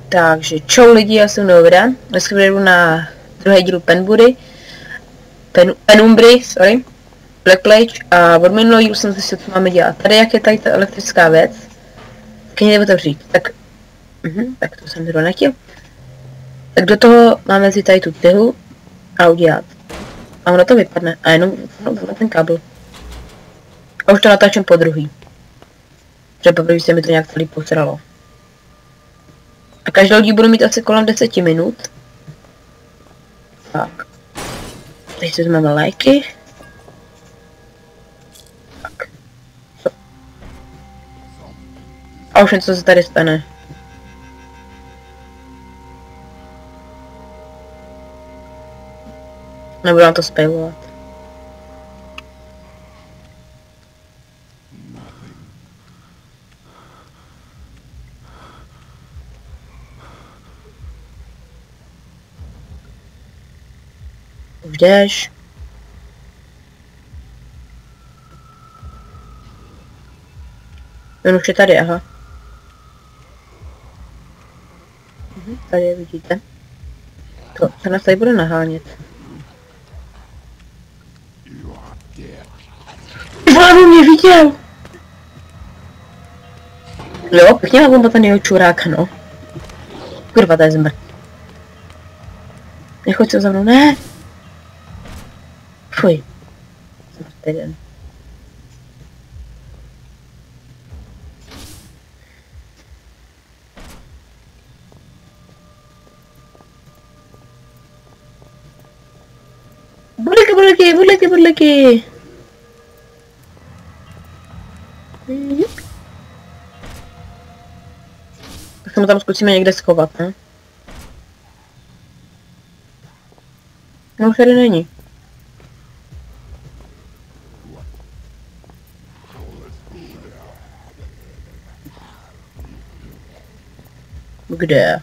Takže čau lidi, já jsem Novra. Dneska jdu na druhý díl Penumbry, sorry, Black Plague, a od minulého dílu jsem zjistil, co máme dělat. Tady jak je tady ta elektrická věc, tak nejde otevřít. Tak to jsem zrovna nechtěl. Tak do toho máme vzít tady tu tyhu a udělat. A ono to vypadne a jenom ten kabel. A už to natáčím po druhý. Protože poprvé se mi to nějak celý posralo. A každou díl budu mít asi kolem 10 minut. Tak. Teď si vezmeme léky. Tak. Co? A už něco se tady stane. Nebudu vám to spejlovat. Už jdeš. Ten už je tady, aha. Tady je, vidíte. To se nás tady bude nahánět. On mě viděl! Jo, pěkně mám bomba ten jeho čuráka, no. Kurva, to je zmrt. Nechoď se za mnou, ne! Fuj. Zmrtý den. Budleky! Tak se mu tam zkusíme někde schovat, ne? No už tady není. Kde?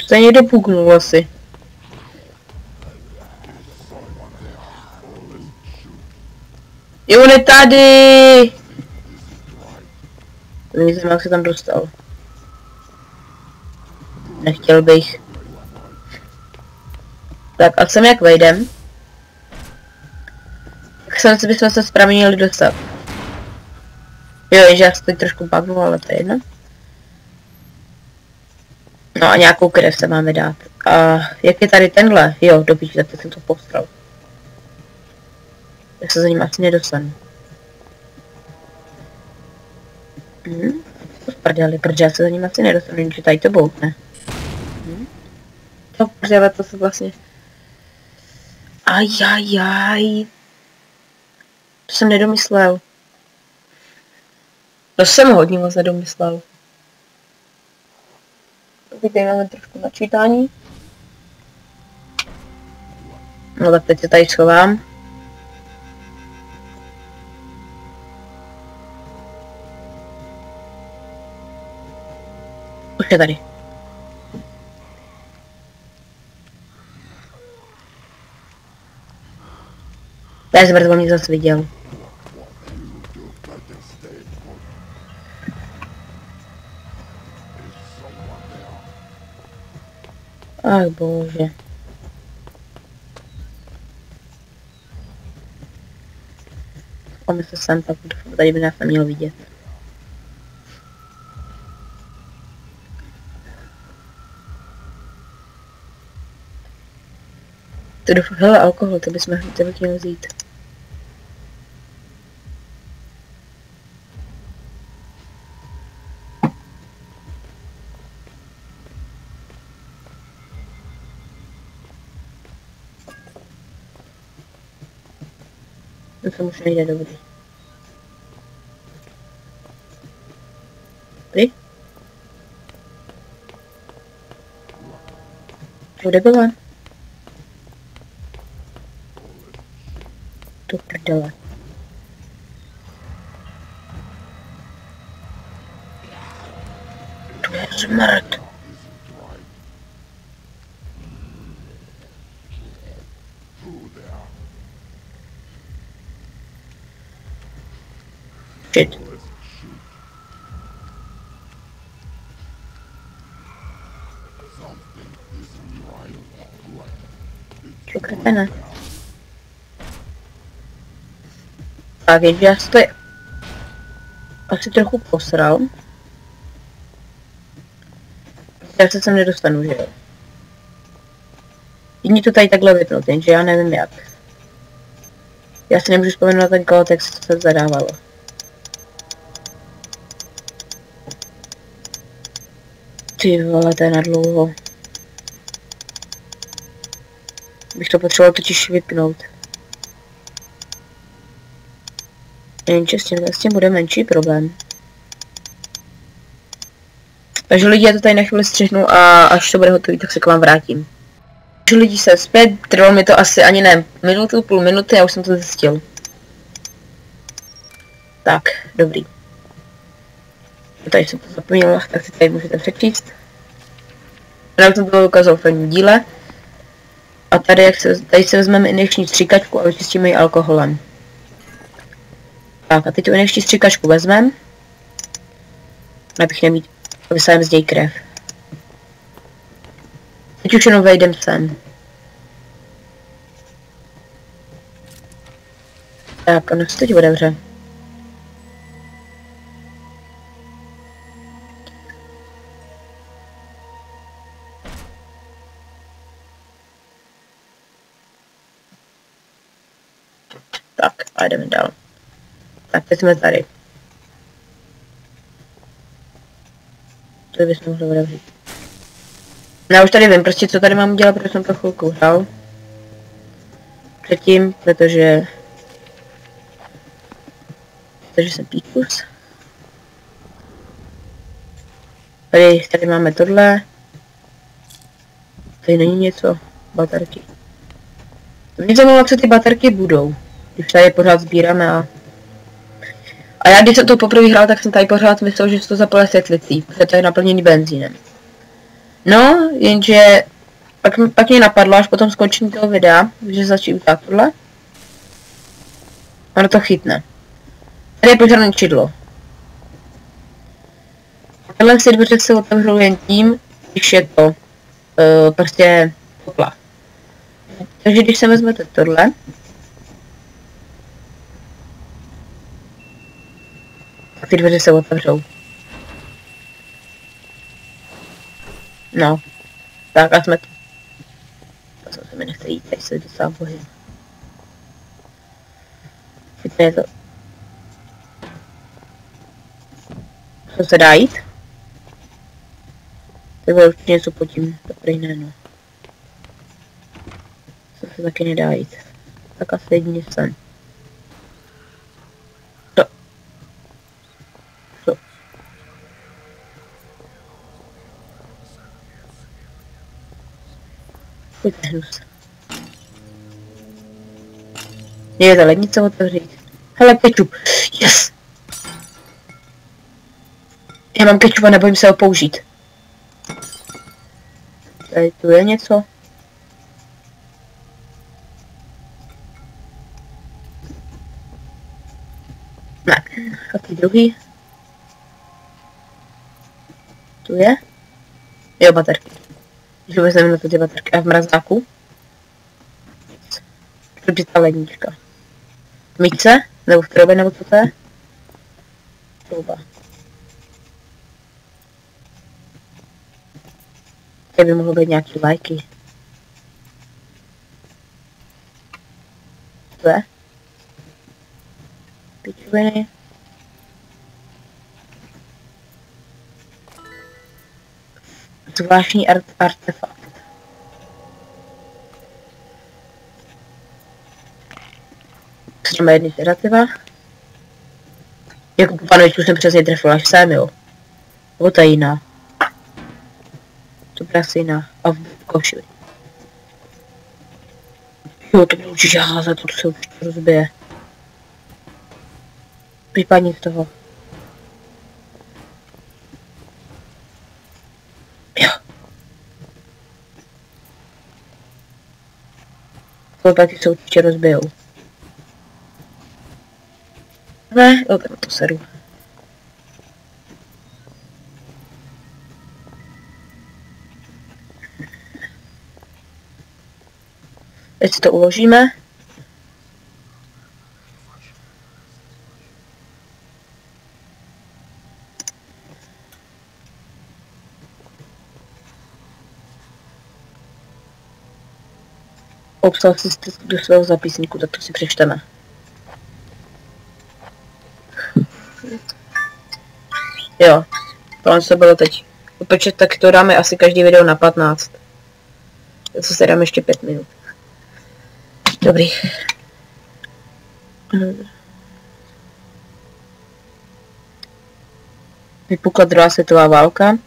Se někde puknul asi. Jo, on je tady! Nevím, jak se tam dostal. Nechtěl bych. Tak a sem jak vejdem, tak sem bychom se správně měli dostat. Jo, jenže já se teď trošku bugnu, ale to je jedno. No a nějakou krev se máme dát. A jak je tady tenhle? Jo, do píči, tak jsem to postral. Tak se za ním asi nedostanu. To sprdeli, protože já se za ním asi nedostanu, jenže tady to boukne. To protože to se vlastně... Ajajaj. To jsem nedomyslel. To jsem hodně moc nedomyslel. Teď tady máme trošku načítání. No tak teď se tady schovám. Už je tady. To je zmrt, on mě zase viděl. Ach bože. Máme se sem, tak tady by nás neměl vidět. Hele, alkohol, to bych měl vzít. To už nejde dobrý. Dobrý? Kde byla? To prdele. Smrt. Shit. Co kretene. Tak, jenže já si to asi trochu posral. Já se sem nedostanu, že jo? Jiní to tady takhle vypnout, jenže já nevím jak. Já si nemůžu vzpomenout na ten kód, jak se to zadávalo. Ty vole, to je na dlouho. Bych to potřeboval totiž vypnout. Jenže s tím bude menší problém. Takže lidi, já to tady na chvíli střihnu a až to bude hotový, tak se k vám vrátím. Takže lidi, se zpět, trvalo mi to asi ani ne minutu, půl minuty, já už jsem to zjistil. Tak, dobrý. Tady jsem to zapomněla, tak si tady můžete přečíst. Já jsem to ukázal v prvním díle. A tady, tady si vezmeme injekční stříkačku a vyčistíme ji alkoholem. Tak a teď tu injekční stříkačku vezmeme. Abych nemít, vysájem z něj krev. Teď už jenom vejdem sem. Tak, ono se teď otevře. Tak, a jdeme dál. Tak, teď jsme tady. To bychom mohli otevřít. Já už tady vím prostě, co tady mám dělat, protože jsem to chvilku hrál. Předtím, protože jsem píkus. Tady máme tohle. Tady není něco. Baterky. Mě zajímalo, co ty baterky budou. Když tady pořád sbíráme a já když jsem to poprvé hrál, tak jsem tady pořád myslel, že se to zapalé světlicí, protože to je naplněný benzínem. No, jenže pak mě napadlo, až potom skončení toho videa, že začít utáhat tohle. Ono to chytne. Tady je požárné čidlo. Tyhle si dveře se otevřou jen tím, když je to prostě poplach. Takže když se vezmete tohle, tak ty dveře se otevřou. No. Tak a jsme tu. To se mi nechce jít, tady se docela bohy. Teď je to. Co se dá jít? To bylo určitě něco pod tím, to prej ne, no. Co se taky nedá jít. Tak asi jedině sem. Pojďte hnus. Je ta lednice otevřít. Hele, kečup. Yes! Já mám kečup a nebojím se ho použít. Tady tu je něco. Ne. A ty druhý. Tu je. Jo, baterky. Když vezmeme na to ty baterky a v mrazáku. Kde ta lednička? Myčce? Nebo v trubě, nebo co to je? Truba. Tady by mohlo být nějaký lajky. Co je? Pičoviny. Zvláštní artefakt. Třeba jedný sedativa. Jako panovičku jsem přesně trefila až sem, jo. Nebo ta jiná. To byla asi jiná. A v koši. Jo, to bylo určitě házet, to se určitě rozbije. Vypadni z toho. Pak se určitě rozbijou. Ne, jo, tak to seru. Teď si to uložíme. Obsal si do svého zapisníku, tak to si přečteme. Jo, tohle se bylo teď. Počet, tak to dáme asi každý video na 15. Tak se dáme ještě 5 minut. Dobrý. Vypukla druhá světová válka.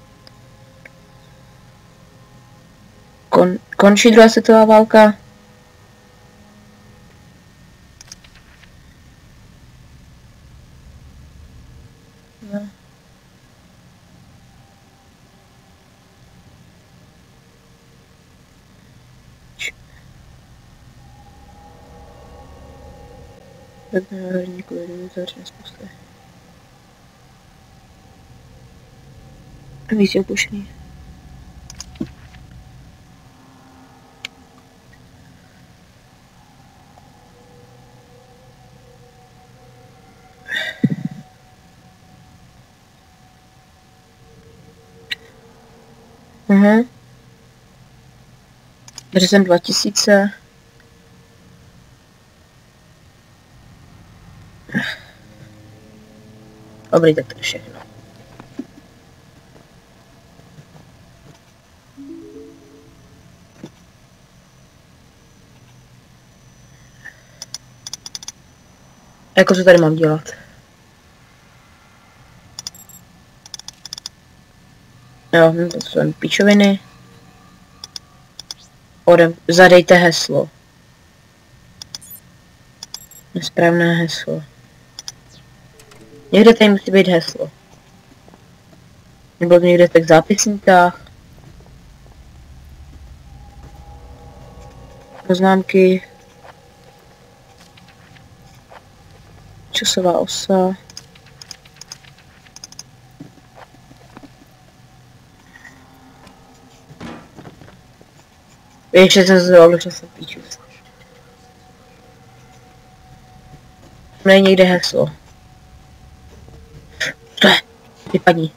Končí druhá světová válka. Víc je opuštěný. Březen 2000. Dobrý, tak to je všechno. Jako co tady mám dělat? Jo, to jsou píčoviny. Zadejte heslo. Nesprávné heslo. Někde tady musí být heslo. Nebo někde tak v zápisníkách. Poznámky. Časová osa. Ještě jsem zvolil, že jsem píču. Není někde heslo. Co je? Vypadni.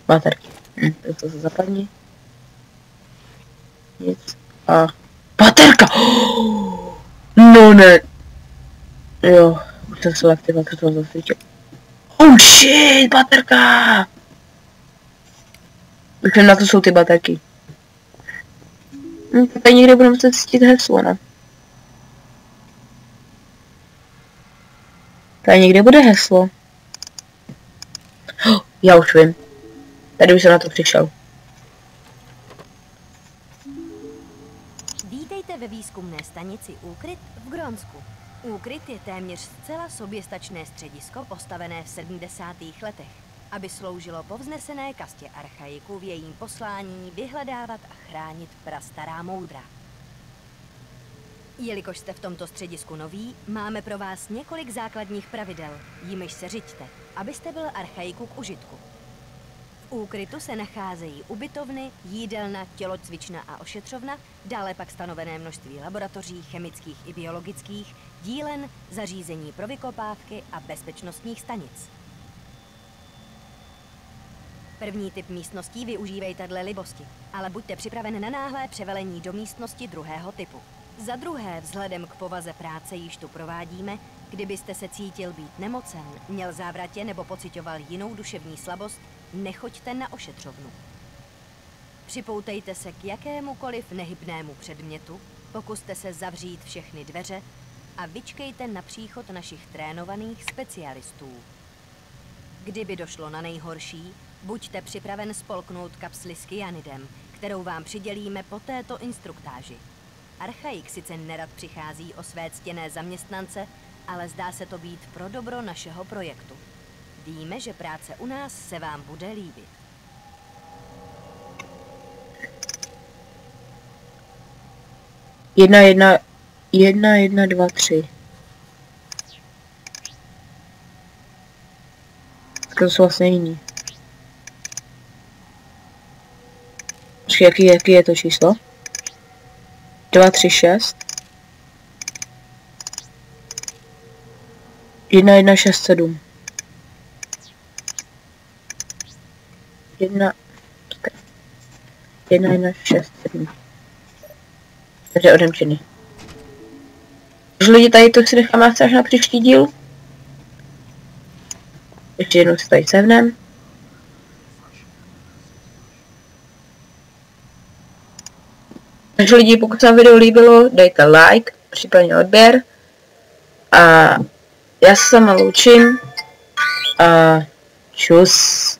Baterky. To se zapadni. Nic. A... Baterka! No ne. Jo. Už jsem se aktivovat, to toho zasvítil. Oh shit, baterka! Už na to jsou ty baterky. Tady někde budeme muset zjistit heslo, ne? Tady někde bude heslo. Oh, já už vím. Tady už jsem na to přišel. Vítejte ve výzkumné stanici Úkryt v Grónsku. Úkryt je téměř zcela soběstačné středisko postavené v 70. letech, aby sloužilo povznesené kastě archaiků v jejím poslání vyhledávat a chránit prastará moudra. Jelikož jste v tomto středisku noví, máme pro vás několik základních pravidel, jimiž se řiďte, abyste byl archaiku k užitku. V Úkrytu se nacházejí ubytovny, jídelna, tělocvična a ošetřovna, dále pak stanovené množství laboratoří chemických i biologických, dílen, zařízení pro vykopávky a bezpečnostních stanic. První typ místností využívejte dle libosti, ale buďte připraven na náhlé převelení do místnosti druhého typu. Za druhé, vzhledem k povaze práce již tu provádíme, kdybyste se cítil být nemocen, měl závratě nebo pociťoval jinou duševní slabost, nechoďte na ošetřovnu. Připoutejte se k jakémukoliv nehybnému předmětu, pokuste se zavřít všechny dveře a vyčkejte na příchod našich trénovaných specialistů. Kdyby došlo na nejhorší, buďte připraven spolknout kapsli s kyanidem, kterou vám přidělíme po této instruktáži. Archaik sice nerad přichází o své ctěné zaměstnance, ale zdá se to být pro dobro našeho projektu. Víme, že práce u nás se vám bude líbit. Jedna 1, 1, 2, 3. Tak to jsou vlastně jiný. Počkej, jaký je to číslo? 2, 3, 6. 1, 1, 6, 7. 1, 1, 6, 7. Takže odemčený. Takže lidi, tady to si necháme až na příští díl. Ještě jednou si tady sevnem. Takže lidi, pokud se vám video líbilo, dejte like, případně odběr. A já se s váma loučím. A čus.